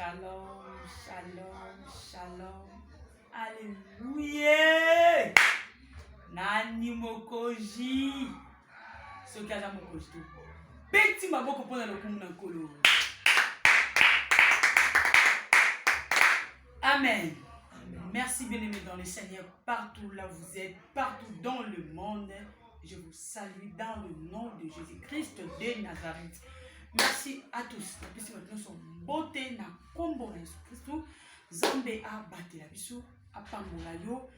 Shalom, shalom, shalom. Alléluia. Nani mokoji. Soki aza mokoji tu. Beti maboko pona lokumu na nkolo. Amen. Merci bien-aimés dans le Seigneur, partout là vous êtes, partout dans le monde. Je vous salue dans le nom de Jésus-Christ de Nazareth. Merci à tous. Puisque maintenant son beauté na kombo na Jésus-Christ. Zambe a battu la biso, a pangola yo.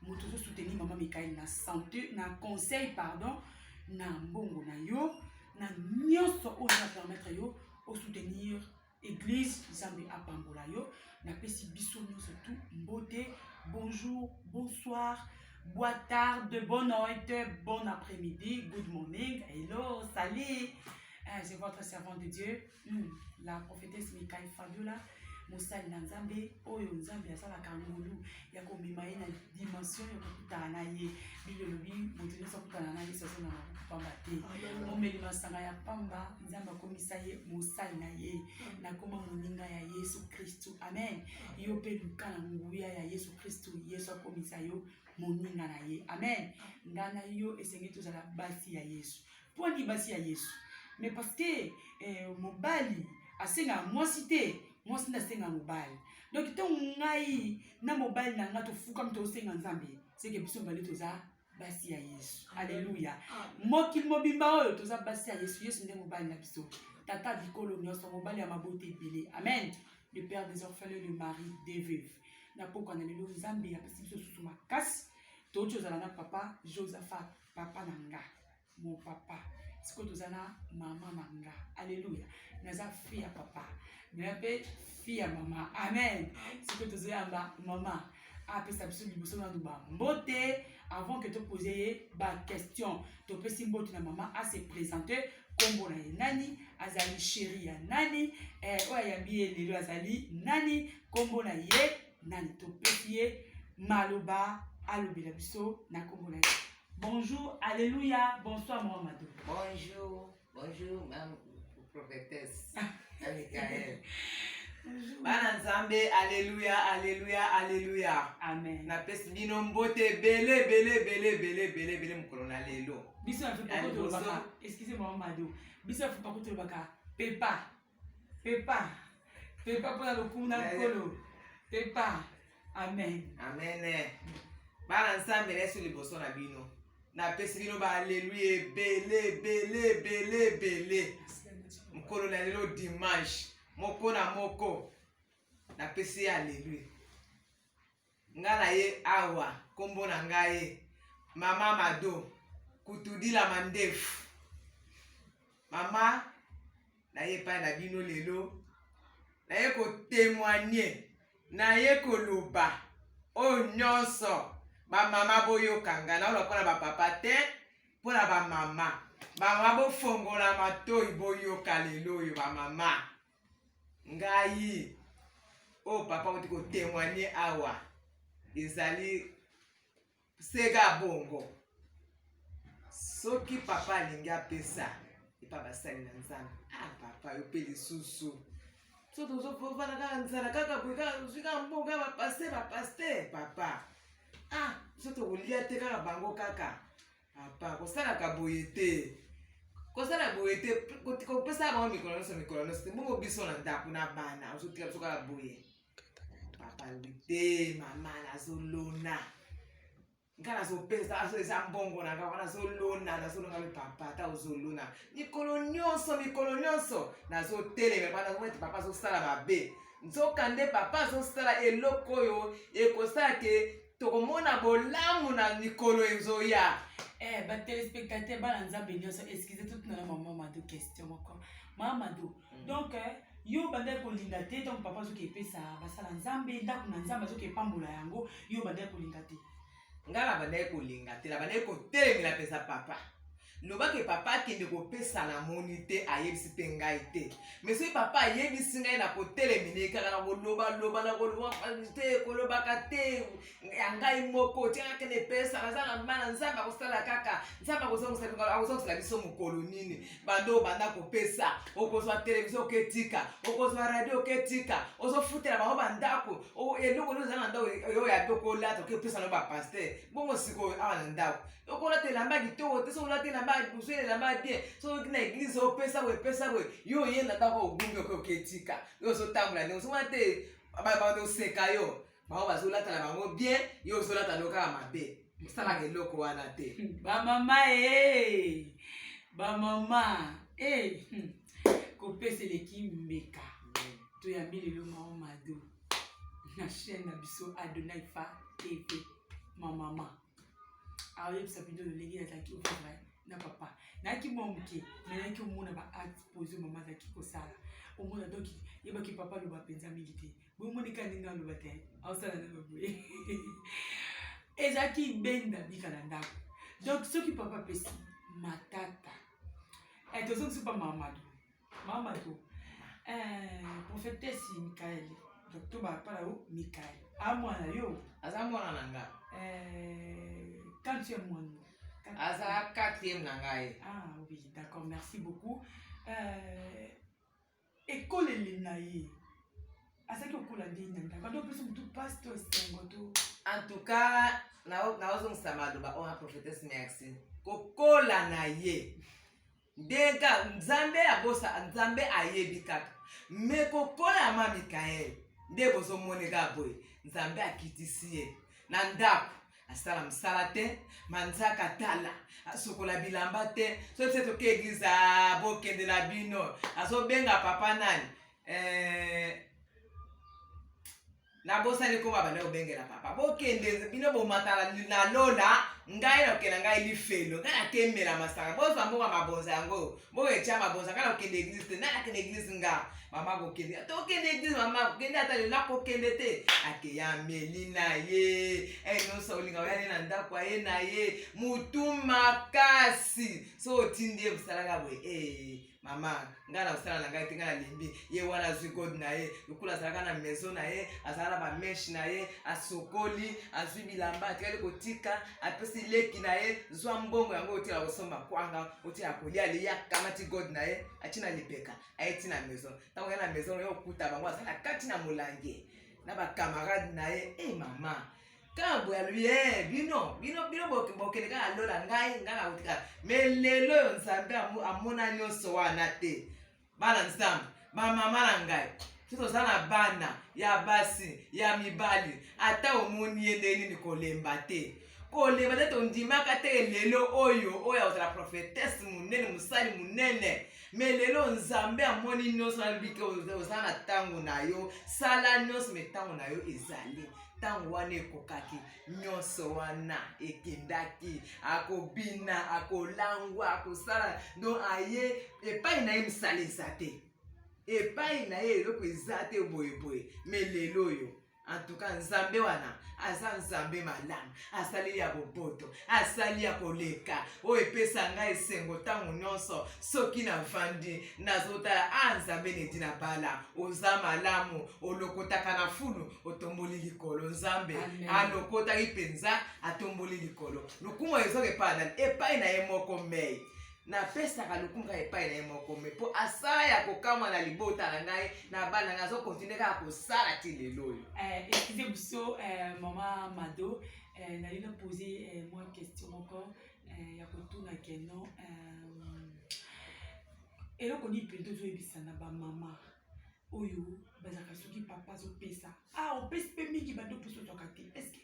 Motozo soutenir maman Mikaël na santé, na conseil pardon, na mbongo na yo, na nyonso o na permettre yo au soutenir église Zambe a pangola yo. Na pesi biso nyonso tout beauté. Bonjour, bonsoir, bonne tarde, bonne nuit, bon après-midi, good morning, hello, salut. C'est votre servant de Dieu, la prophétesse Mikaël Fabiola. Mosali na Nzambe oyo Nzambe asala kangulu ya komema ye na dimension ya kokutana na ye bilobi moto nyonso akutana na ye soso na pamba te omeli masanga ya pamba Nzambe akomisa ye mosali na ye na koma moninga ya Yesu Kristu amen yo pe luka na nguya ya Yesu Kristu Yesu akomisa yo moninga na ye amen ngana yo esengeli tozala basi ya Yesu poni basi ya Yesu mais parce que mobali asenga mwasi te moi c'est un mobile donc ton ngai na mobile na ngato fuka mto senga Nzambe c'est que biso balé toza basi ya Yesu alléluia mokil mobimba oyo toza basi ya Yesu Yesu ndé mobile na biso tata bikolo nyonso mobile ya mabote belé amen le père des orphelins le mari des veuves na poko na lelo Nzambe ya pasi biso susu makasi to tozala na papa Josaphat papa nanga mon papa siko tozana mama nanga alléluia naza fille ya papa N'appelle fille à maman. Amen. C'est que tu as maman. Après ça, tu as beauté. Avant que tu poses des questions, tu peux si beauté na maman à se présenter comme on a nani, azali chérie ya nani, ouais ya bien les azali nani, comme on a nani tu peux maloba alobi la biso na comme on a. Bonjour, alléluia, bonsoir Mohamedou. Bonjour, bonjour, même prophétesse. Mikaël. Bana Nzambe, alléluia, alléluia, alléluia. Amen. Na pesi bino mbote bele mukolo na lelo. Biso na fupa koto lobaka. Excusez-moi Mado. Biso na fupa koto lobaka. Pepa. Pepa pona lokumu na nkolo. Pepa. Amen. Amen. Bana Nzambe leso liboso na bino. Na pesi bino ba alléluia bele. Mukolo na lelo dimanche moko na moko na pesi alléluia ngala ye awa kombo na ngai mama Mado kutudila mandefu mama na ye pa na bino lelo na ye ko témoigner na ye ko loba o nyonso ba mama boyo kanga na lokola ba papa te pona ba mama mama bo fongola matoi boyo kalelo yo ba mama ngai o papa oti ko témoigner awa ezali sega bongo soki papa alingi apesa epa basali na Nzambe papa yo pe lisusu so tozofofana kaka nzala kaka boyeka zwika mbongo ya bapaster papa so tokolia te kaka bango kaka papa kosalaka boye te kosala boye te kopesa bango mikolo nyonso te mbongo biso na ndako na bana ozotika biso kaka boye papa lobi te mama nazolona nga nazopesa eza mbongo na nga nazolona me papa ata ozolona mikolo nyonso nazotelema pa nazomona ete papa azosala mabe nzoka nde papa azosala eloko oyo ekosala ke tokomona bolamu na mikolo ezoya ba téléspectateurs bana Nzambe nyonso excusez toute na maman Mado question encore maman Mado donc yo banda kolinga te donc papa zo ke pesa basala Nzambe ndako na Nzambe zo ke pambola yango yo banda kolinga te ngala banda kolinga te la banda ko telemela pesa papa loba ke papa akende kopesa na moni te ayebisi mpe ngai te. Mais soki papa ayebisi ngai na kotelemine kaka na koloba na koloba te kolobaka te ya ngai moko tianga kende pesa naza na bana nzambe akosala kaka nzambe akozongisela biso mokolo nini bando banda kopesa okozwa televizio oketika okozwa radio oketika ozofutela bango bandako eloko nde oza na ndako oyo ya pe okolata okepesa no bapaster bongo sikoyo awa na ndako okolata elamba kitoko te soki olata elamba busu elamba bien soki na eglize opesa boye epesa boye yo oye na ndako ogumbi oketika yo ozotambola ndenge osomona te bando oseka yo bango bazolatala bango bien yo ozolata no kaka mabe osalaka eloko wana te bamama bamama kopesa eleki mbeka toyambi lelo mao mado na chaîne na biso Adonai Fa TV mamama aoyebisa bido lolenge azalaki ovivre na papa nayaki mwa moke me nayaki omona baacte pose mama azalaki kosala omona donc yebaki papa aloba mpenza mingi te bomoneka ndenge aloba te aosala nanga boye ezalaki benda bika na ndako donc soki papa apesi matata tozongisi mpa mamado prophétesse Mikael docteur bapala yo Mikael amwana yo aza mwana na nga quand tu es mwana aza 4e na ngai. Ah oui, d'accord, merci beaucoup. École Lenaye. Asaki okola ndenge ndaka. Donc nous tout pasteur sengoto. En tout cas, naozo msamado on a prophétesse merci. Kokola na ye. Denga nzambe abosa nzambe ayebi kaka. Me kokola ma Mikael. Nde bozo moneka boy. Nzambe akitisi ye. Na ndako asala msala te manzaka tala asokola bilamba te so se toke église bokende na bino azobenga papa nani na bosani koma bana obengela papa bokende bino bomatala na lola ngai na okenda ngai lifelo ngai nakemela masaka bozwa mbongo mabonza yango mbongo etia mabonza ngai na okende église te ngai nakende église nga mama kokende tokende église mama kokende ata lela kokende te akeya meli na ye nyonso olinga oyali na ndako aye na ye mutu makasi so otindi ye mosalaka boye mama ngai na osala na ngai te ngai nalembi ye wana azwi god na ye lokola azalaka na maison na ye azala na bameshe na ye asokoli azwi bilamba atikali kotika apesi leki na ye zwa mbongo yango otila kosomba kwanga otila kolia leya kamati god na ye atina lipeka ayeti na maison ntango ya na maison yo okuta bango azala kati na molange na bakamarade na ye mama kambo ya lui bino bokende kaka lola ngai na kotika me lelo oyo nzambe amona nyonso wana te bana nzambe bamama na ngai so toza na bana ya basi ya mibali ata omoni ye nde nini kolemba te tondimaka te lelo oyo azala prophétesse munene mosali munene me lelo nzambe amoni nyonso nalobiki oza na ntango na yo sala nyonso me ntango na yo ezali ntango wana ekokaki nyonso wana ekendaki akobina akolangwa akosala don aye epai na ye misala eza te epai na ye eloko eza te boyeboye me lelo oyo en tout cas nzambe wana aza nzambe malamu asali ya boboto asali ya koleka oyo epesa ngai esengo ntango nyonso soki navandi nazotala nzambe nedi na bala oza malamu olokotaka na fulu otomboli likolo nzambe alokotaki mpenza atomboli likolo lokumu ezoka epai na ye moko mei napesaka lokumu epai na ye moko me mpo asala ya kokamwa na libota na ngai na bana ngai azokontinue kaka kosala ti lelo oyo excuse biso mama Mado nali na pose mwa question moko ya kotuna keno eloko nini mpe tozoyebisa na bamama oyo bazalaka soki papa azopesa opesi mpe mingi bando mposo ozwaka te estce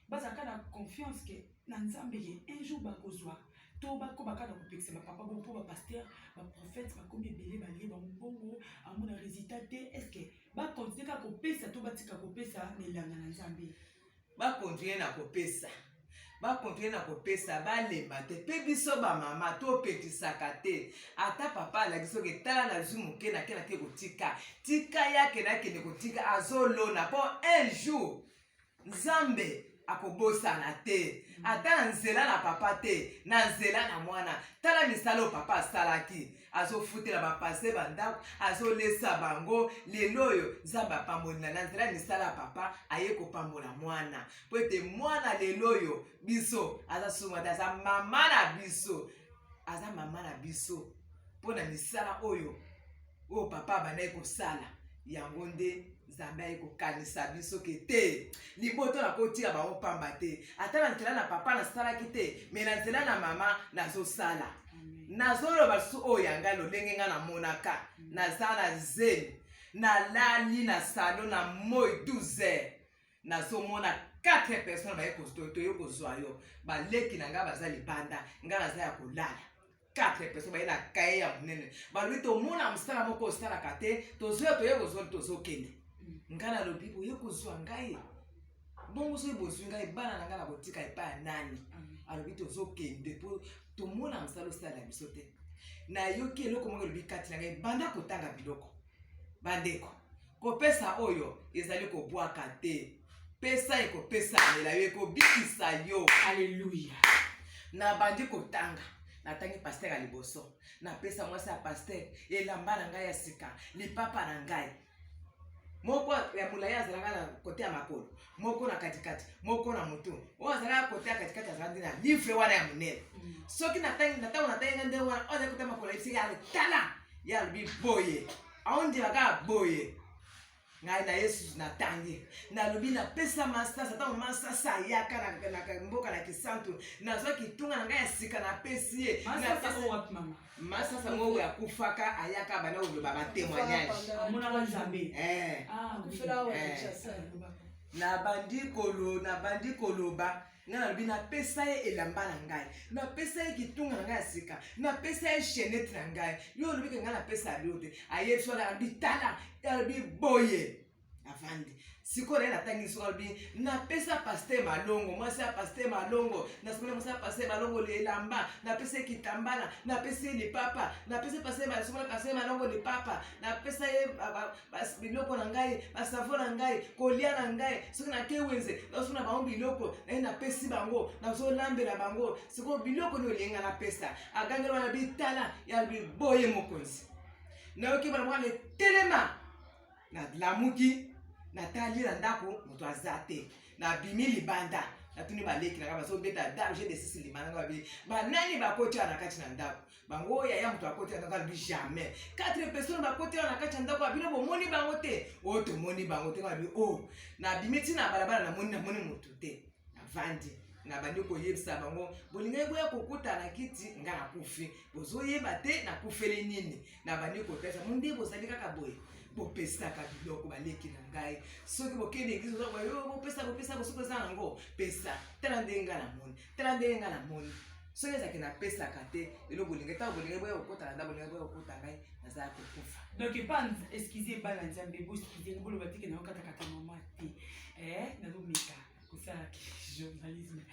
bazalaka na confiance ke na nzambe ke un jour bakozwa to bakobaka na kopekisa bapapa bongo mpo bapaster baprophète bakomi ebele balie bambongo amona résultat te estce bakontinue kaka kopesa to batika kopesa na elanga na nzambe bakontinue na kopesa balemba te mpe biso bamama topetisaka te ata papa alaki soki etala nazwi moke nake kotika tika yake nakende kotika azolona mpo un jour nzambe akobosana te ata na nzela na papa te na nzela na mwana tala misala papa asalaki azofutela bapase bandako azolesa bango lelo oyo nzambe apamboli na nzela misala papa aye kopambola mwana po ete mwana lelo oyo biso aza sunga te aza mama na biso mpo na misala oyo papa abandaki kosala yango nde nzambe aye kokanisa biso ke te liboto nakotika bango pamba te ata na nzela na papa nasalaki te me na nzela na mama nazosala nazoloba lisusu oyo yanga lolenge nga namonaka naza na zeli nalali na salon na moi 12 heures nazomona 4 personnes baye toye kozwa yo baleki na nga baza libanda nga naza ya kolala 4 personnes baye na kaye ya monene balobi tomona mosala moko osalaka te tozwa toye kozwa tozokende nga nalobi boye kozwa ngai bongo soki bozwi ngai bana na nga na kotika epai ya nani alobi tozokende mpo tomona mosala osala ya biso te nayoki eloko moko elobi kati na ngai banda kotanga biloko bandeko kopesa oyo ezali kobwaka te pesa ekopesa lela yo ekobikisa yo Alléluia. na bandi kotanga natangi paster ya liboso napesa mwasi ya paster elamba na ngai ya sika lipapa na ngai moko ya molai azalaka na kote ya makolo moko na katikati moko na motu oyo azalaka kote ya katikati azalaka na livre wana ya monene soki natango natangi nde wana oyo azali kote ya makolo yebisi ya tala ya alobi boye aondimaka boye ngai na yesu natangi nalobi napesa masasa ntango masasa ayaka na mboka na kisantu nazwa kitunga na ngai ya sika napesi ye masasa moko yakufaka ayaka bana oloba batémoignage nabandi koloba nga nalobi napesa ye elamba na ngai napesa ye kitunga na ngai ya sika napesa ye chenete na ngai yo olobike ngai napesa yo te ayebi so alobi tala alobi boye avandi sikoyo naye natangi soko alobi napesa paster malongo mwasi ya paster malongo nasomela mwasi ya paster malongo elamba napesa ye kitambala napesa ye lipapa napesa paster malongo lipapa napesa ye biloko na ngai basavo na ngai kolia na ngai soki nake wenze nasomela bango biloko naye napesi bango nazolambela bango sikoyo biloko ni olinga napesa agangela wana bitala ya boye mokonzi nayoki bana mwana telema nalamuki natali na ndako moto aza te nabimi libanda natuni baleki na kama so beta da je de sisi limana ngabi banani bakoti na kati na ndako bango ya moto akoti na ndako jamais 4 personnes bakoti na kati na ndako abino bomoni bango te to moni bango te ngabi na bimiti na balabala na moni moto te navandi na bandi koyebisa bango bolingai boya kokuta na kiti nga na kufi bozoyeba te na kufele nini na bandi kopesa mundi bozali kaka boye bopesaka biloko baleki na ngai soki bokende eglise bopesa bosokoza nango pesa tala ndenge nga na moni soki ezalaki napesaka te lelo bolingai ntango bolingai boya kokota na nda bolingai boya kokota ngai nazala kokufa donc pas excuse bana nzambe boexcuse boloba teke na yokatakata mama te nazomeka kosala journalisme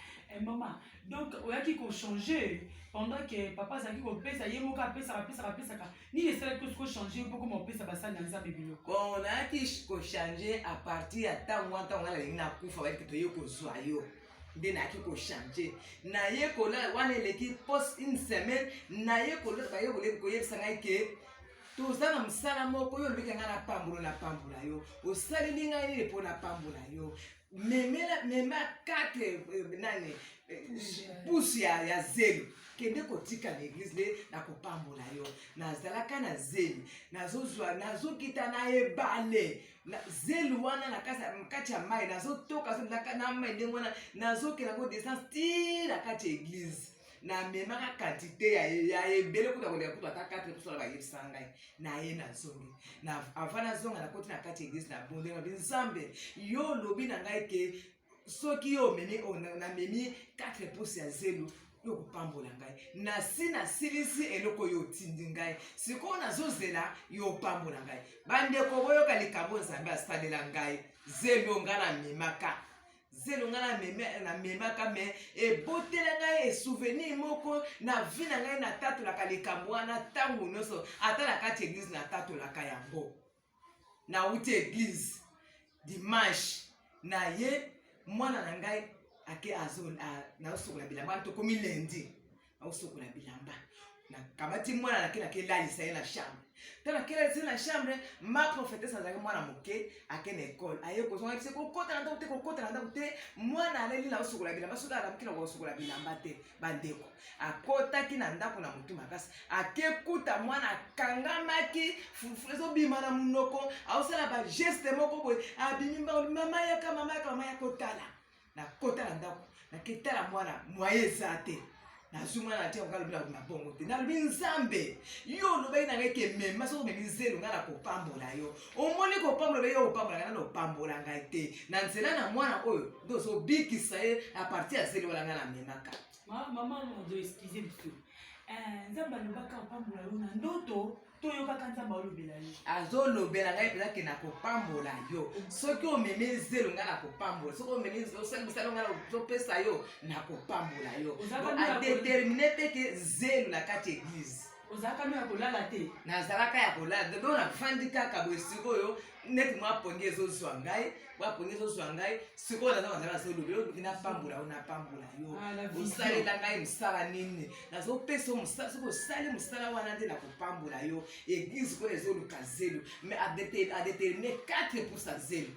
maman donc oyaki kochanger pendant que papa azalaki kopesa ye moko apesaka nini esalaki kochange mpo koma opesa basali na nzambe biloko nayaki kochange a partir ya ntango wana ntango nalingi nakufa bayaki toye kozwa yo nde nayaki kochange naye kola wana eleki post une semaine naye kola baye koyebisa ngai ke toza na mosala moko oyo olobiki ngai napambola yo osaleli ngai nini mpo napambola yo mema 4 nani pusi ya zelo kende kotika na eglise nde nakopambola yo nazalaka na zeli nazokita na ebale zelu wana na kati ya mai nazotoka na mai ndenge wana nazokenda ngo distance ti na kati ya eglise namemaka quantité ya ebele kuta kolega kutu ata 4 personnes bayebisa ngai naye nazongi avant nazonga nakoti na kati ya eglise na bonde ngabi nzambe yo lobi na ngai ke soki yo namemi 4 pouces ya zelu yo kopambola ngai nasilisi eloko yo otindi ngai sikoyo nazozela yo opambola ngai bandeko boyoka likambo nzambe asalela ngai zelu nga namemaka me ebotela ngai esouvenir moko na vi na ngai natatolaka likambo wana ntango nyonso ata na kati eglise natatolaka yango nauti eglise dimanche naye mwana na ngai ake azon na usokola bilamba to komi lundi na usokola bilamba na kamati mwana na ke lalisa ye na chambre tala ke lalisa na chambre ma prophétesse azaki mwana moke ake na école aye kozonga bise kokota na ndako te kokota na ndako te mwana aleli na usokola bilamba soki alamuki na kosokola bilamba te bandeko akotaki na ndako na motu makasi akekuta mwana akangamaki fufu ezobima na munoko aosala bageste moko boye abimi mama yaka otala nakota na ndako naketala mwana mwaye eza te nazuma na tia ngalo bila na bongo te nalobi nzambe yo lobai na ngeke mema so memi zelo ngala kopambola yo omoni kopambola yo opambola ngana opambola ngai te na nzela na mwana oyo ndo so bikisa ye a partir ya zelo wala ngana memaka mama ndo excusez monsieur nzambe alobaka opambola yo na ndoto toyokaka nzambe alobela yo azolobela ngai mpeza ke na kopambola yo soki omemi zelo ngai na kopambola soki omemi osali mosala ngai ozopesa yo na kopambola yo adetermine mpe ke zelo na kati eglize ozalaka no ya kolala te nazalaka ya kolala do nafandi kaka boye sikoyo neti mwa pongi ezozwa ngai wapongi ezozwa ngai sikoyo naza bazala nazolobi napambola yo napambola yo osalela ngai mosala nini nazopesa mosala soki osali mosala wana nde na kopambola yo eglize koyo ezoluka zelo mais adetermine 4% zelo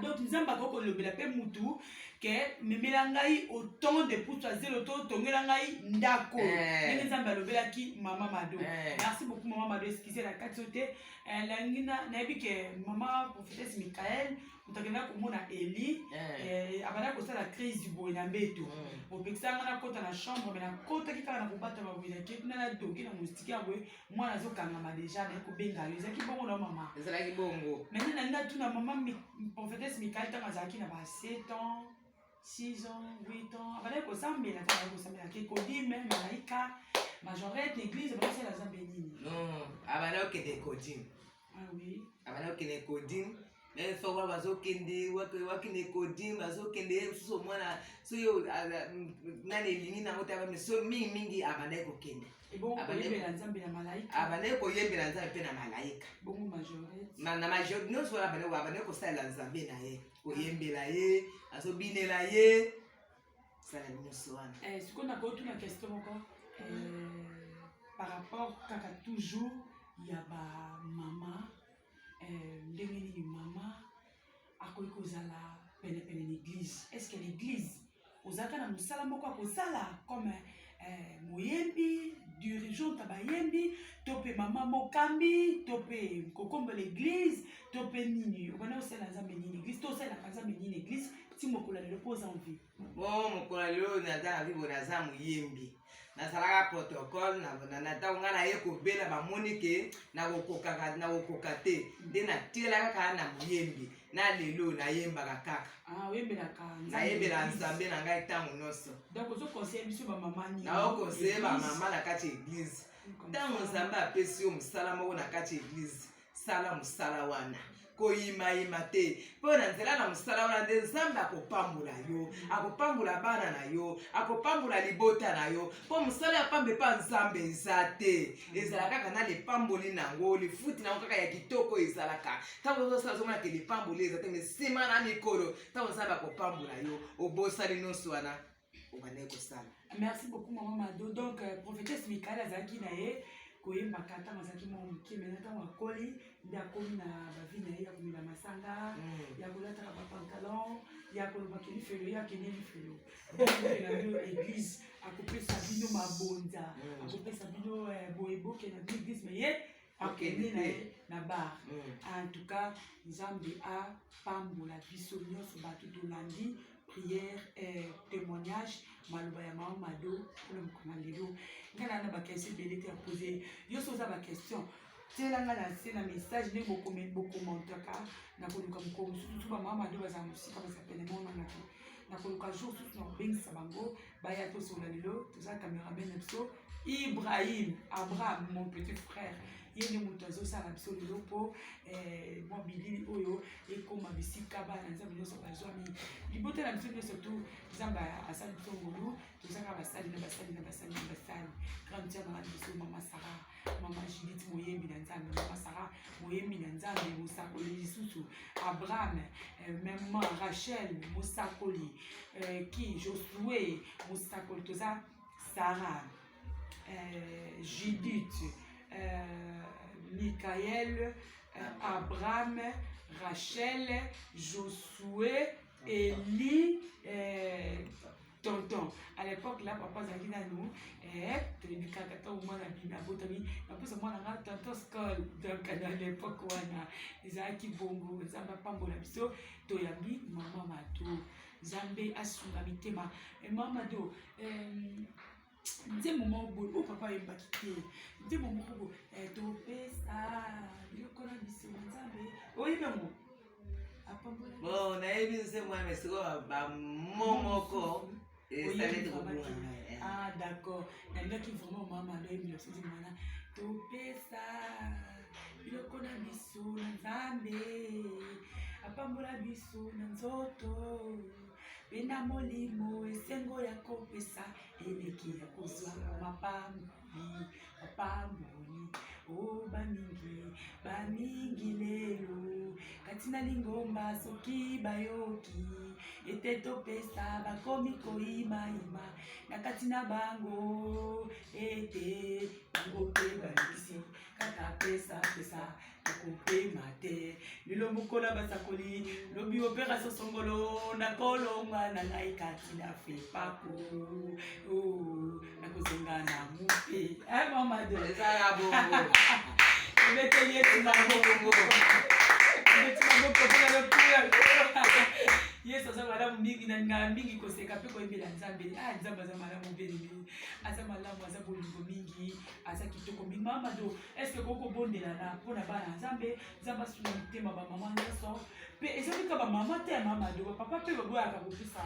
donc nzambe akokolobela mpe mutu ke memela ngai autant de poutre zelo to tongela ngai ndako ndenge nzambe alobelaki mama Mado. Merci beaucoup mama Mado, excusez la kati te langina nayebi ke mama prophétesse Michael mutakenda komona Eli abana kosala crise boye na mbeto opekisanga na kota na chambre mais na kota kikaka na kobata baboye ke kuna na donki na moustiki ya boye mwana azokangama deja na kobenga yo ezalaki bongo na mama ezalaki bongo maintenant na nga tuna mama prophétesse Michael ntango azalaki na ba 7 ans 6 ans 8 ans abana kosambela kaka kosambela ke kodime malaika majorette l'église basala nzambe nini abana okende kodime oui abana okende kodime mais so wa bazokende wakende kodime bazokende so mwana so yo nani lingi na ngota ba so mingi abana kokende koyembela nzambe na malaika abana koyembela nzambe pe na malaika bongo majorette na majorette no so abana kosala nzambe na ye koyembela ye azobinela ye sala nyonso wana sikona kotuna question moko par rapport kaka toujours ya ba mama ndenge nini mama akoki kozala penepene l'église est-ce que l'église ozalaka na mosala moko akozala comme moyembi dirigeante bayembi to mpe mama mokambi to mpe kokomba l'église to mpe nini obana osala nzambe nini église to osalaka nzambe nini église ti mokolo lelo mpo oza envie mokolo lelo naza na vivo naza moyembi nazalaka protocole na ntango ngai naye kobela bamoni ke nakokoka te nde natielaka kaka na moyembi na lelo nayembaka kaka nayembela nzambe na ngai ntango nyonso naokonseye bamama na kati ya eglize ntango nzambe apesi yo mosala moko na kati ya eglize sala mosala wana koyimayima te mpo na nzela na mosala wana nde nzambe akopambola yo akopambola bana na yo akopambola libota na yo mpo mosala ya pambe mpa nzambe eza te ezala kaka na lipamboli nango lifuti nango kaka ya kitoko ezalaka ntango ozosala ozomona ke lipamboli eza te me nsima na mikolo ntango nzambe akopambola yo obosali nyonso wana obandaki kosala. Merci beaucoup mama Mado. Donc prophétesse Michael azalaki na ye koyembaka ntango azalaki mwa moke mena ntango akoli nde akomi na bavi na ye ya komela masanga ya kolataka bapantalon ya kolobaka lifelo ye akende lifelo na bino église akopesa bino mabonza akopesa bino boyeboke na bino église me ye akende na ye na bar. En tout cas nzambe apambola biso nyonso bato tolandi prière et témoignage maloba ya mama Mado mpona mokona lelo ngai na bakestion ebele te ya pose yo so oza bakestion tielanga na se na message ndenge bokommentaka nakoluka mokolo mosusu bamama Mado bazala mosika bazala pene monanaki nakoluka jour susu na kobengisa bango baya tosola lelo toza cameraman na biso Ibrahim Abraham mon petit frère ye nde moto azosala biso lelo mpo mwa bilili oyo ekoma biso bisika bana nzambe nyonso bazwami libota na biso nyonso tu nzambe asali biso ngolu tozaka basali na basali na basali na basali grande sœur na biso mama Sara mama Judith moyembi na nzambe mama Sara moyembi na nzambe mosakoli lisusu Abraham maman Rachel mosakoli qui Josué mosakoli toza Sarah Judith Michael Abraham Rachel Josué Eli tonton à l'époque là papa zaki na nous tolobi kaka to mwana bina botami na posa mwana nga tonton Skol donc à l'époque wana ezalaki bongo nzambe apambola biso toyambi mama Mado nzambe asunga mitema mama Mado nzembo moko boye oyo papa ayembaki te nzembo moko boye topesa biloko na biso nzambe oyebi yango bon nayebi nzembo wana mesiko bamomoko esaleti kobunga. Ah d'accord nalingaki vraiment mama nayebi na nzembo wana topesa biloko na biso na nzambe apambola biso na nzoto pena molimo esengo ya kopesa eleki ya kozwa mapamboli o bamingi lelo kati na lingomba soki bayoki ete topesa bakomi koyimayima na kati na bango ete bango mpe balisi kaka pesa okopema te lelo mokola basakoli lobi opération songolo nakolonga na ngai kati na fepako nakozenga na mupe mama de ezala bongo ebeteli eti na bongo yesu aza malamu mingi na mingi koseka mpe koyembela nzambe nzambe aza malamu belemi aza malamu aza bolingo mingi aza kitoko mingi mama do eske kokobondela na mpona bana nzambe nzambe asunga mitema bamama nyonso mpe ezalika bamama te ya mama do bapapa mpe baboyaka kopesa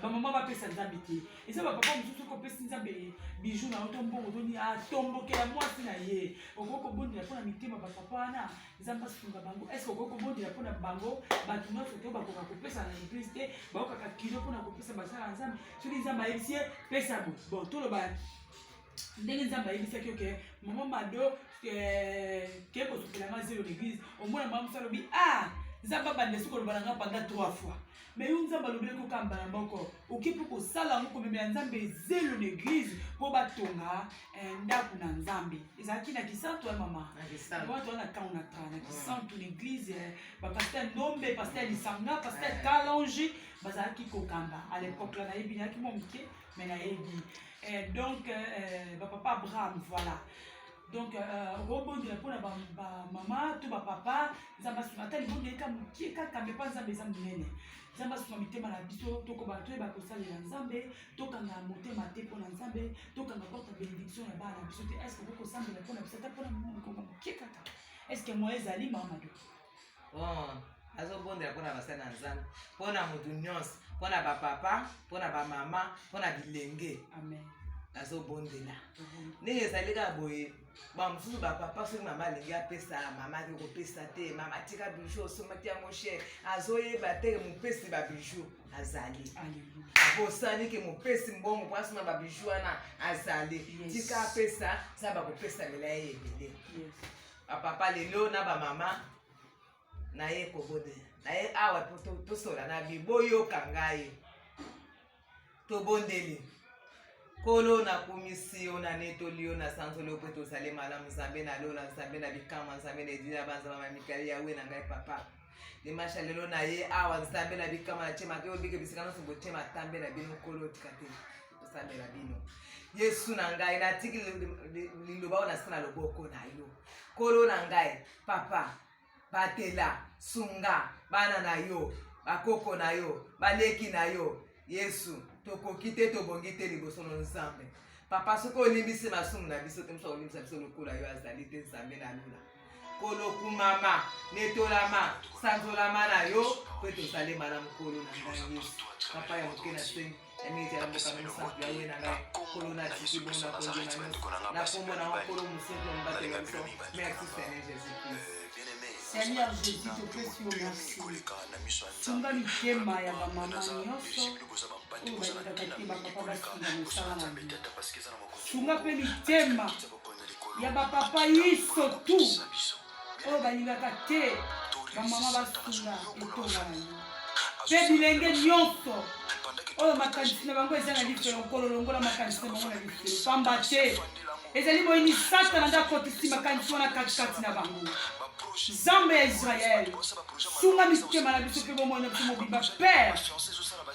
bamama bapesa nzambe te eza bapapa mosusu kopesi nzambe bijou na oto mbongo toni atombokela mwasi na ye okokobondela mpona mitema bapapa wana nzambe asunga bango eske okokobondela mpona bango bato nyonso te bakoka kopesa na église te bakokaka kilo mpona kopesa basala nzambe soki nzambe ayebisi ye pesa bo bon toloba ndenge nzambe ayebisaki oke mama Mado ke kosokelanga zelo l'église omona mama mosu alobi nzambe abande soki oloba nanga pendant 3 fois mais yo nzambe alobeli kokamba na moko oki mpo kosala yango komemela nzambe zelo l'église mpo batonga ndako na nzambe ezalaki na kisantu ya mama watu wana ntango na tra na kisantu l'église bapaster Nombe paster Lisanga paster Kalonji bazalaki kokamba à l'époque la nayebi nayaki mo moke mais nayebi donc bapapa Abraham voilà donc robondela mpona bamama to bapapa nzambe asunga ata libondeleka mokie kaka mpe mpa nzambe eza monene nzambe asunga mitema na biso tokoba toyeba kosalela nzambe tokanga motema te mpona nzambe tokanga porte bénédiction ya bana na biso te estce okokosambela mpona biso ata mpona mokongo mokie kaka estce moye ezali mama do bon azobondela mpona basali na nzambe mpona motu nyonso mpona bapapa mpona bamama mpona bilenge amen azobondela ndenge ezali kaka boye bamosusu bapapa soki mama alingi apesa mama ake kopesa te mama tika bijou osomaki yango chere azoyeba te mopesi babijou azali abosani ke mopesi mbongo mpo asoma babijou wana azali tika apesa za bakopesamela ye ebele bapapa lelo na bamama na ye kobondela na ye awa tosola na biboyoka ngai tobondeli kolo na komisi yo na netoli yo na sanzoli yo mpe tozali malamu nzambe na lola nzambe na bikama nzambe na edina banzama mamikali yawe na ngai papa dimasha lelo na ye awa nzambe na bikama na tiema te obike bisika nyonso botiema tambe na bino kolo tika te tosambela bino yesu na ngai natiki liloba oyo nasika na loboko na yo kolo na ngai papa batela sunga bana na yo bakoko na yo baleki na yo yesu tokoki te tobongi te liboso na nzambe papa soki olimbisi masumu na biso te mosu akolimbisa biso lokola yo azali te nzambe na lula kolokumama netolama sanzolama na yo mpe tozalema na mokolo na ngai yesu papa ya moke na sengi ya mingi ya mboka na misantu yawe na ngai kolo na tiki bongo na konzo na nyonso na kombo na wakolo moseto na mbatela biso merci Seigneur Jésus Christ Seigneur Jésus, te pesi merci. Sunga mitema ya bamama nyonso oyo balingaka te bapapa basunga mosala na yo. Sunga mpe mitema ya bapapa yiso tu oyo balingaka te bamama basunga etonga na yo. Mpe bilenge nyonso oyo makanisi na bango eza na lifelo nkolo longola makanisi na bango na lifelo pamba te ezali boyini satana nde akotisi makanisi wana katikati na bango. Nzambe ya Israel, sunga mitema na biso mpe bomoi na biso mobimba pere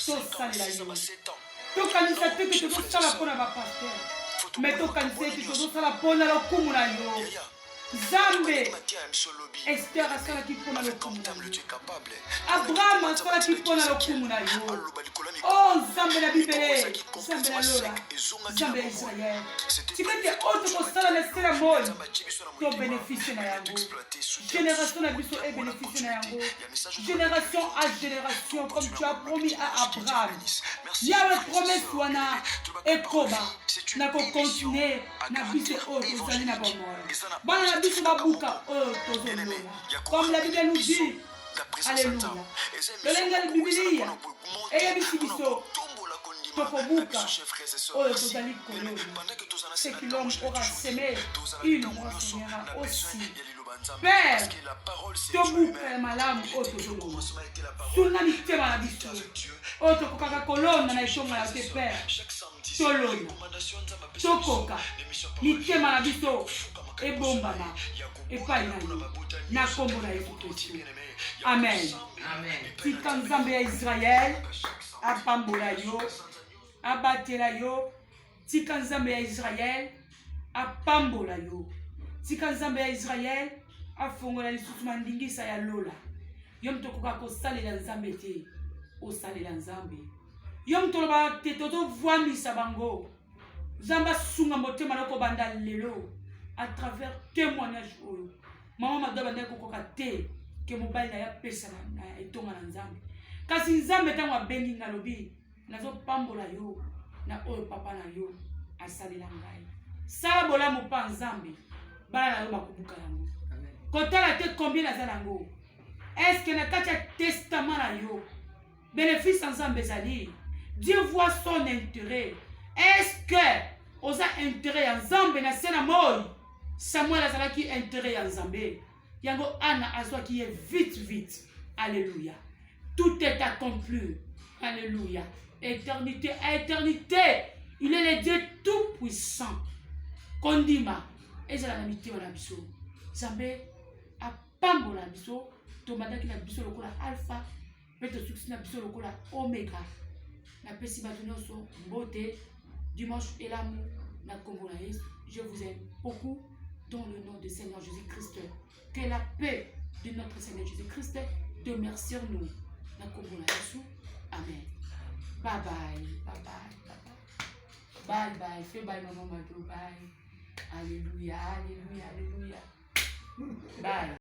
tosalela yo. Tokanisa te ke tozosala mpo na bapaster, me tokanisa ete tozosala mpo na lokumu na yo. Nzambe, Esther asalaki mpo na lokumu na yo. Abraham asalaki mpo na lokumu na yo. Oh Nzambe na bibele, Nzambe na lola, Nzambe ya Israel. Tikete oyo tokosala na esika moi to bénéficie na yango. Génération na biso e bénéficie na yango. Génération à génération, comme tu as promis à Abraham. Yahweh promesse wana ekoba na kokontinue na biso oyo tozali na bomoi. Bana na biso babuka oyo tozolola. Comme la Bible nous dit, alléluia. Lolenge Biblia eyebisi biso tokobuka oyo tozali kolona. Ce que l'homme aura semé, il moissonnera aussi. Père, tobuka malamu oyo tozolola. Suna mitema na biso oyo tokokaka kolona na etonga ya te Père. Tolona tokoka mitema na biso ebombama epai na yo na kombo na Yesu Kristo. Amen. Tika Nzambe ya Israel apambola yo, abatela yo. Tika Nzambe ya Israel apambola yo. Tika Nzambe ya Israel afongola lisusu mandingisa ya lola. Yo mtokoka kosalela Nzambe te, osalela Nzambe. Yo mtoloba te tozovwamisa bango. Nzambe asunga motema loko banda lelo à travers témoignage oyo. Mama madoba ndeko koka te ke mobali na ya pesa na etonga na Nzambe. Kasi Nzambe tango abengi ngalobi nazo pambola yo na oyo papa na yo asalela ngai. Sala bolamu pa Nzambe bala na yo bakubuka yango. Kotala te combien na zanango. Est-ce que na kati ya testament na yo bénéfice Nzambe zali? Dieu voit son intérêt. Est-ce que osa intérêt ya Nzambe na sena moi? Samuel azalaki intérêt ya Nzambe. Yango Anna azwaki vite. Alléluia. Tout est accompli. Alléluia. Éternité à éternité. Il est le Dieu tout puissant. Kondima. Ezala na mitema na biso. Nzambe apambola biso. Tomandaki na biso lokola alpha. Peto succès na biso lokola omega. Na pesi bato nyonso mbote. Dimanche et l'amour na kombo na Yesu. Je vous aime beaucoup dans le nom du Seigneur Jésus-Christ. Que la paix de notre Seigneur Jésus-Christ demeure sur nous. Na kombo na Yesu. Amen. Bye bye. Fais bye maman Mado. Bye. Alléluia. Bye.